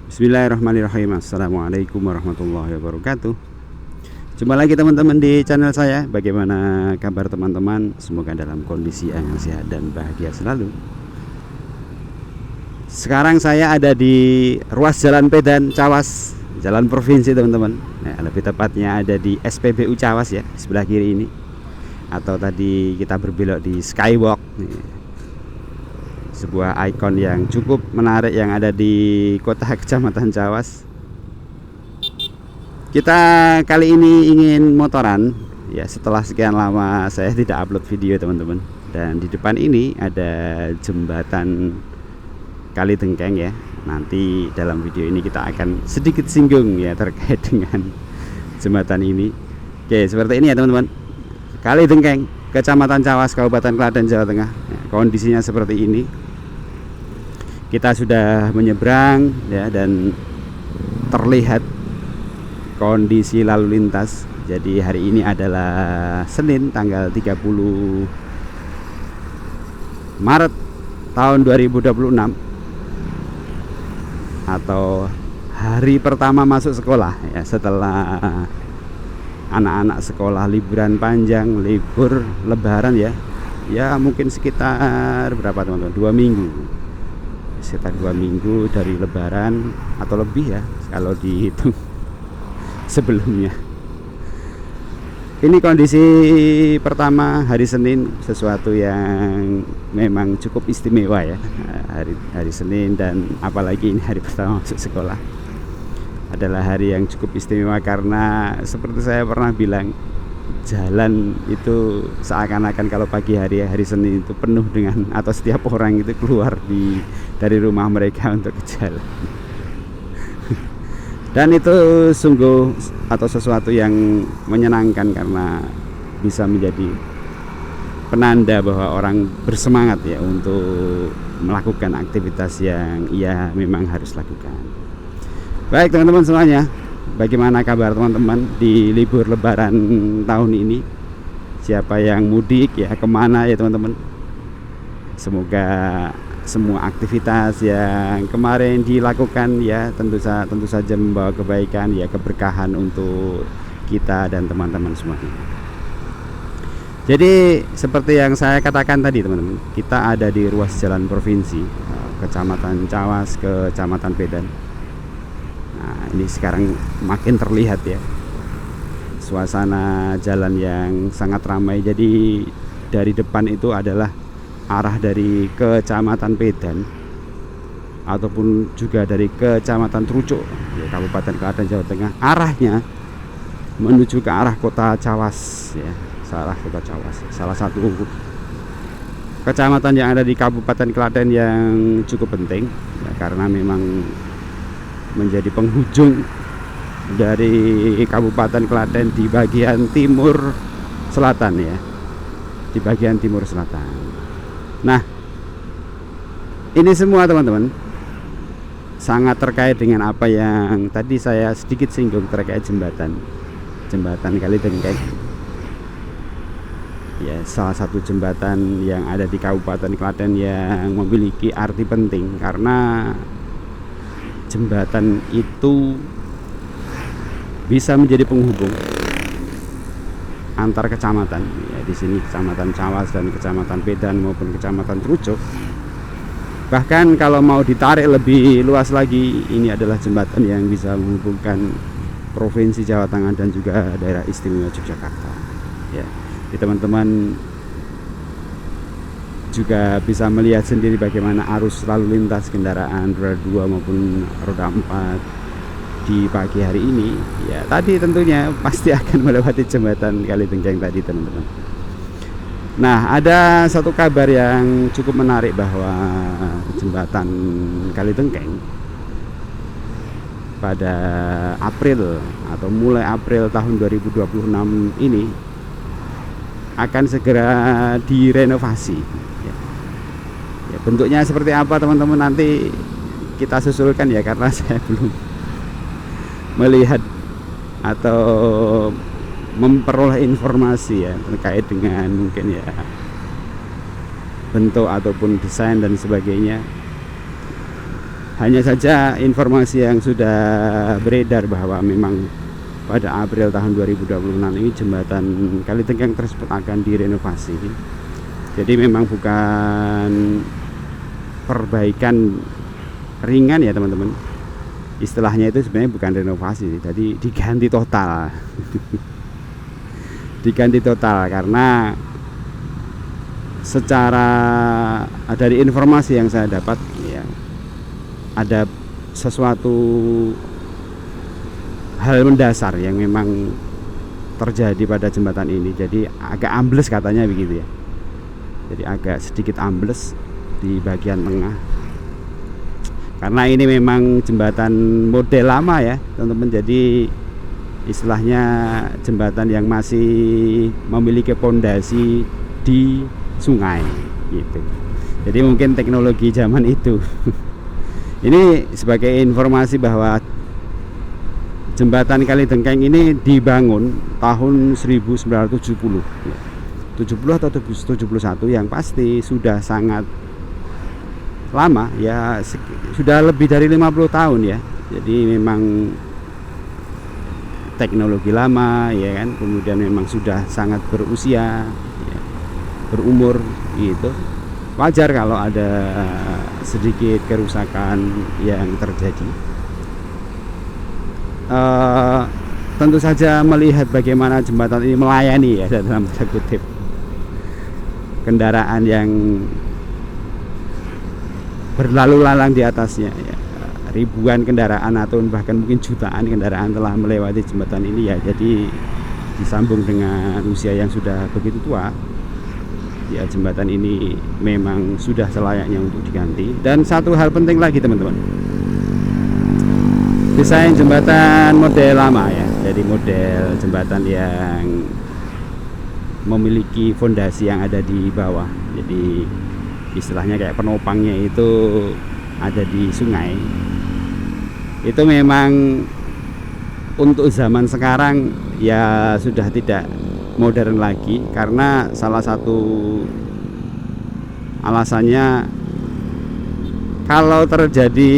Bismillahirrahmanirrahim. Assalamualaikum warahmatullahi wabarakatuh. Jumpa lagi teman-teman di channel saya. Bagaimana kabar teman-teman? Semoga dalam kondisi yang sehat dan bahagia selalu. Sekarang saya ada di ruas Jalan Pedan Cawas, jalan provinsi teman-teman. Nah, lebih tepatnya ada di SPBU Cawas ya, sebelah kiri ini. Atau tadi kita berbelok di Skywalk nih. Sebuah ikon yang cukup menarik yang ada di kota Kecamatan Cawas. Kita kali ini ingin motoran ya, setelah sekian lama saya tidak upload video teman-teman. Dan di depan ini ada jembatan Kali Tengkeng ya. Nanti dalam video ini kita akan sedikit singgung ya terkait dengan jembatan ini. Oke, seperti ini ya teman-teman. Kali Tengkeng, Kecamatan Cawas, Kabupaten Klaten, Jawa Tengah. Ya, kondisinya seperti ini. Kita sudah menyeberang ya, dan terlihat kondisi lalu lintas. Jadi hari ini adalah Senin tanggal 30 Maret tahun 2026 atau hari pertama masuk sekolah ya, setelah anak-anak sekolah liburan panjang, libur lebaran ya. Ya mungkin sekitar berapa teman-teman? 2 minggu. Sekitar 2 minggu dari lebaran atau lebih ya kalau dihitung sebelumnya. Ini kondisi pertama hari Senin, sesuatu yang memang cukup istimewa ya. Hari Senin, dan apalagi ini hari pertama masuk sekolah adalah hari yang cukup istimewa dari seperti saya pernah bilang, jalan itu seakan-akan kalau pagi hari Senin itu penuh dengan, atau setiap orang itu keluar dari rumah mereka untuk ke jalan. Dan itu sungguh atau sesuatu yang menyenangkan karena bisa menjadi penanda bahwa orang bersemangat ya untuk melakukan aktivitas yang ia memang harus lakukan. Baik teman-teman semuanya, bagaimana kabar teman-teman di libur lebaran tahun ini? Siapa yang mudik ya, kemana ya teman-teman? Semoga semua aktivitas yang kemarin dilakukan ya tentu saja membawa kebaikan ya, keberkahan untuk kita dan teman-teman semuanya. Jadi seperti yang saya katakan tadi teman-teman, kita ada di ruas jalan provinsi Kecamatan Cawas, Kecamatan Pedan. Nah, ini sekarang makin terlihat ya suasana jalan yang sangat ramai. Jadi dari depan itu adalah arah dari Kecamatan Pedan ataupun juga dari Kecamatan Trucuk ya, Kabupaten Klaten, Jawa Tengah. Arahnya menuju ke arah kota Cawas ya, kota Cawas, salah satu kecamatan yang ada di Kabupaten Klaten yang cukup penting ya, karena memang menjadi penghujung dari Kabupaten Klaten di bagian timur selatan ya, di bagian timur selatan. Nah, ini semua teman-teman sangat terkait dengan apa yang tadi saya sedikit singgung terkait jembatan Kali Tengkeng ya, salah satu jembatan yang ada di Kabupaten Klaten yang memiliki arti penting karena jembatan itu bisa menjadi penghubung antar kecamatan ya, di sini Kecamatan Cawas dan Kecamatan Pedan maupun Kecamatan Trucuk. Bahkan kalau mau ditarik lebih luas lagi, ini adalah jembatan yang bisa menghubungkan Provinsi Jawa Tengah dan juga daerah istimewa Yogyakarta ya. Jadi teman-teman juga bisa melihat sendiri bagaimana arus lalu lintas kendaraan roda 2 maupun roda 4 di pagi hari ini ya. Tadi tentunya pasti akan melewati jembatan Kali Tengkeng tadi teman-teman. Nah, ada satu kabar yang cukup menarik bahwa jembatan Kali Tengkeng pada April atau mulai April tahun 2026 ini akan segera direnovasi ya. Ya, bentuknya seperti apa teman-teman nanti kita susulkan ya, karena saya belum melihat atau memperoleh informasi ya terkait dengan mungkin ya bentuk ataupun desain dan sebagainya. Hanya saja informasi yang sudah beredar bahwa memang pada April tahun 2026 ini jembatan Kalitengkeng tersebut akan direnovasi. Jadi memang bukan perbaikan ringan ya teman-teman. Istilahnya itu sebenarnya bukan renovasi, jadi diganti total. Diganti total karena secara dari informasi yang saya dapat ya, ada sesuatu hal mendasar yang memang terjadi pada jembatan ini. Jadi agak ambles katanya begitu ya. Jadi agak sedikit ambles di bagian tengah. Karena ini memang jembatan model lama ya, teman-teman. Jadi istilahnya jembatan yang masih memiliki pondasi di sungai gitu. Jadi mungkin teknologi zaman itu. Ini sebagai informasi bahwa jembatan Kalitengkeng ini dibangun tahun 1970 atau 71, yang pasti sudah sangat lama ya, sudah lebih dari 50 tahun ya. Jadi memang teknologi lama ya kan, kemudian memang sudah sangat berusia ya, berumur gitu. Wajar kalau ada sedikit kerusakan yang terjadi. Tentu saja melihat bagaimana jembatan ini melayani ya, dalam tanda kutip, kendaraan yang berlalu lalang di atasnya ya. Ribuan kendaraan atau bahkan mungkin jutaan kendaraan telah melewati jembatan ini ya. Jadi disambung dengan usia yang sudah begitu tua ya, jembatan ini memang sudah selayaknya untuk diganti. Dan satu hal penting lagi teman-teman, desain jembatan model lama ya, jadi model jembatan yang memiliki fondasi yang ada di bawah. Jadi istilahnya kayak penopangnya itu ada di sungai. Itu memang untuk zaman sekarang ya sudah tidak modern lagi, karena salah satu alasannya kalau terjadi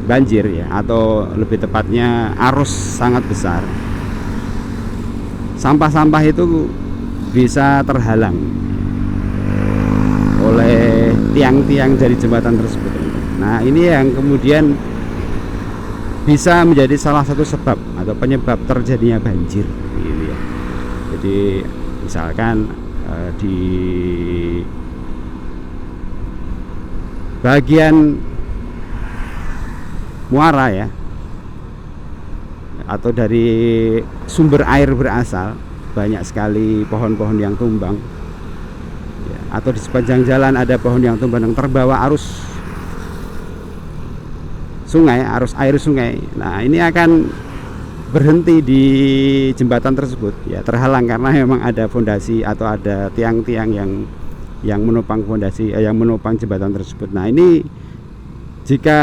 banjir ya, atau lebih tepatnya arus sangat besar, sampah-sampah itu bisa terhalang oleh tiang-tiang dari jembatan tersebut. Nah ini yang kemudian bisa menjadi salah satu sebab atau penyebab terjadinya banjir gitu ya. Jadi misalkan di bagian muara ya, atau dari sumber air berasal, banyak sekali pohon-pohon yang tumbang ya, atau di sepanjang jalan ada pohon yang tumbang yang terbawa arus sungai, arus air sungai. Nah ini akan berhenti di jembatan tersebut ya, terhalang karena memang ada fondasi atau ada tiang-tiang yang menopang fondasi, yang menopang jembatan tersebut. Nah ini jika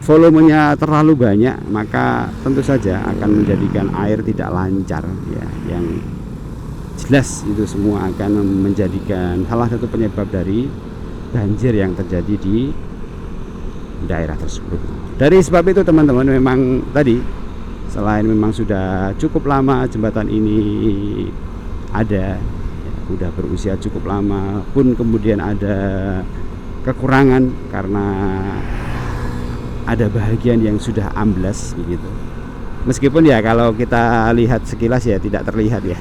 volumenya terlalu banyak, maka tentu saja akan menjadikan air tidak lancar ya, yang jelas itu semua akan menjadikan salah satu penyebab dari banjir yang terjadi di daerah tersebut. Dari sebab itu teman-teman, memang tadi selain memang sudah cukup lama jembatan ini ada ya, sudah berusia cukup lama, pun kemudian ada kekurangan karena ada bagian yang sudah amblas begitu. Meskipun ya kalau kita lihat sekilas ya tidak terlihat ya.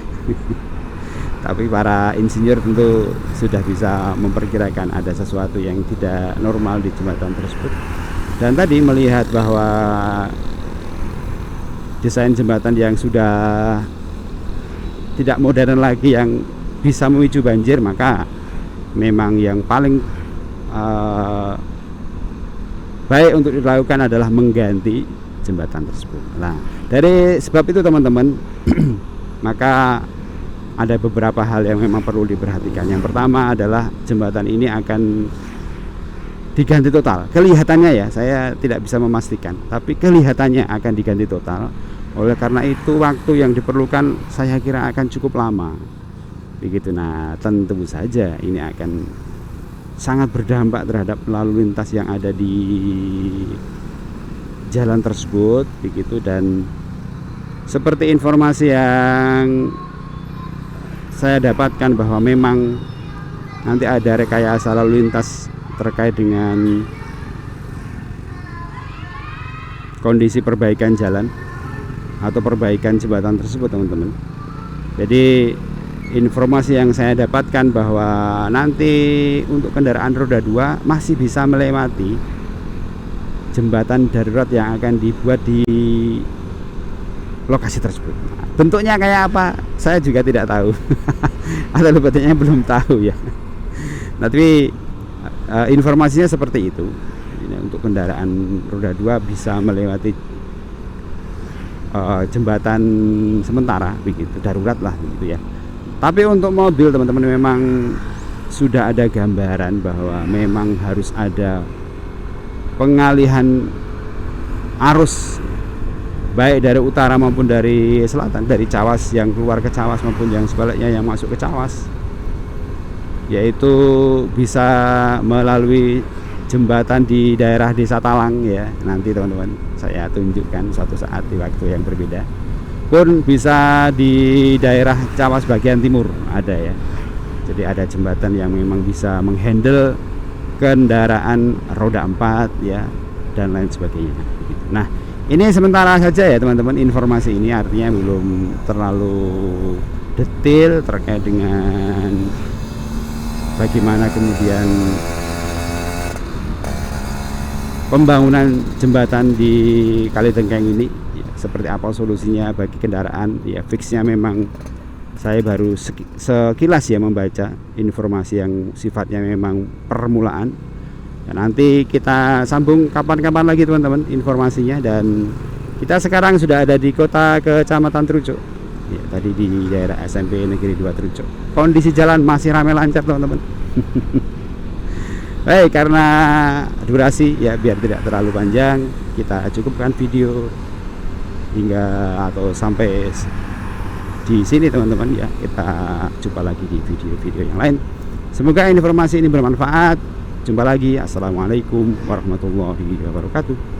Tapi para insinyur tentu sudah bisa memperkirakan ada sesuatu yang tidak normal di jembatan tersebut. Dan tadi melihat bahwa desain jembatan yang sudah tidak modern lagi yang bisa memicu banjir, maka memang yang paling baik untuk dilakukan adalah mengganti jembatan tersebut. Nah, dari sebab itu teman-teman, maka ada beberapa hal yang memang perlu diperhatikan. Yang pertama adalah jembatan ini akan diganti total. Kelihatannya ya, saya tidak bisa memastikan, tapi kelihatannya akan diganti total. Oleh karena itu waktu yang diperlukan saya kira akan cukup lama begitu. Nah tentu saja ini akan sangat berdampak terhadap lalu lintas yang ada di jalan tersebut begitu. Dan seperti informasi yang saya dapatkan bahwa memang nanti ada rekayasa lalu lintas terkait dengan kondisi perbaikan jalan atau perbaikan jembatan tersebut, teman-teman. Jadi informasi yang saya dapatkan bahwa nanti untuk kendaraan roda 2 masih bisa melewati jembatan darurat yang akan dibuat di lokasi tersebut. Bentuknya kayak apa saya juga tidak tahu atau bentuknya belum tahu ya. Tapi informasinya seperti itu. Untuk kendaraan roda 2 bisa melewati jembatan sementara begitu, darurat lah begitu ya. Tapi untuk mobil, teman-teman, memang sudah ada gambaran bahwa memang harus ada pengalihan arus baik dari utara maupun dari selatan, dari Cawas yang keluar ke Cawas maupun yang sebaliknya yang masuk ke Cawas, yaitu bisa melalui jembatan di daerah Desa Talang ya. Nanti teman-teman saya tunjukkan suatu saat di waktu yang berbeda. Pun bisa di daerah Cawas bagian timur ada ya. Jadi ada jembatan yang memang bisa menghandle kendaraan roda 4 ya dan lain sebagainya. Nah, ini sementara saja ya teman-teman informasi ini, artinya belum terlalu detail terkait dengan bagaimana kemudian pembangunan jembatan di Kalitengkeng ini ya, seperti apa solusinya bagi kendaraan ya. Fixnya memang saya baru sekilas ya membaca informasi yang sifatnya memang permulaan. Nanti kita sambung kapan-kapan lagi teman-teman informasinya. Dan kita sekarang sudah ada di kota Kecamatan Trucuk ya, tadi di daerah SMP Negeri 2 Trucuk. Kondisi jalan masih ramai lancar teman-teman. Baik, karena durasi ya biar tidak terlalu panjang, kita cukupkan video hingga atau sampai di sini teman-teman ya. Kita jumpa lagi di video-video yang lain. Semoga informasi ini bermanfaat. Jumpa lagi. Assalamualaikum warahmatullahi wabarakatuh.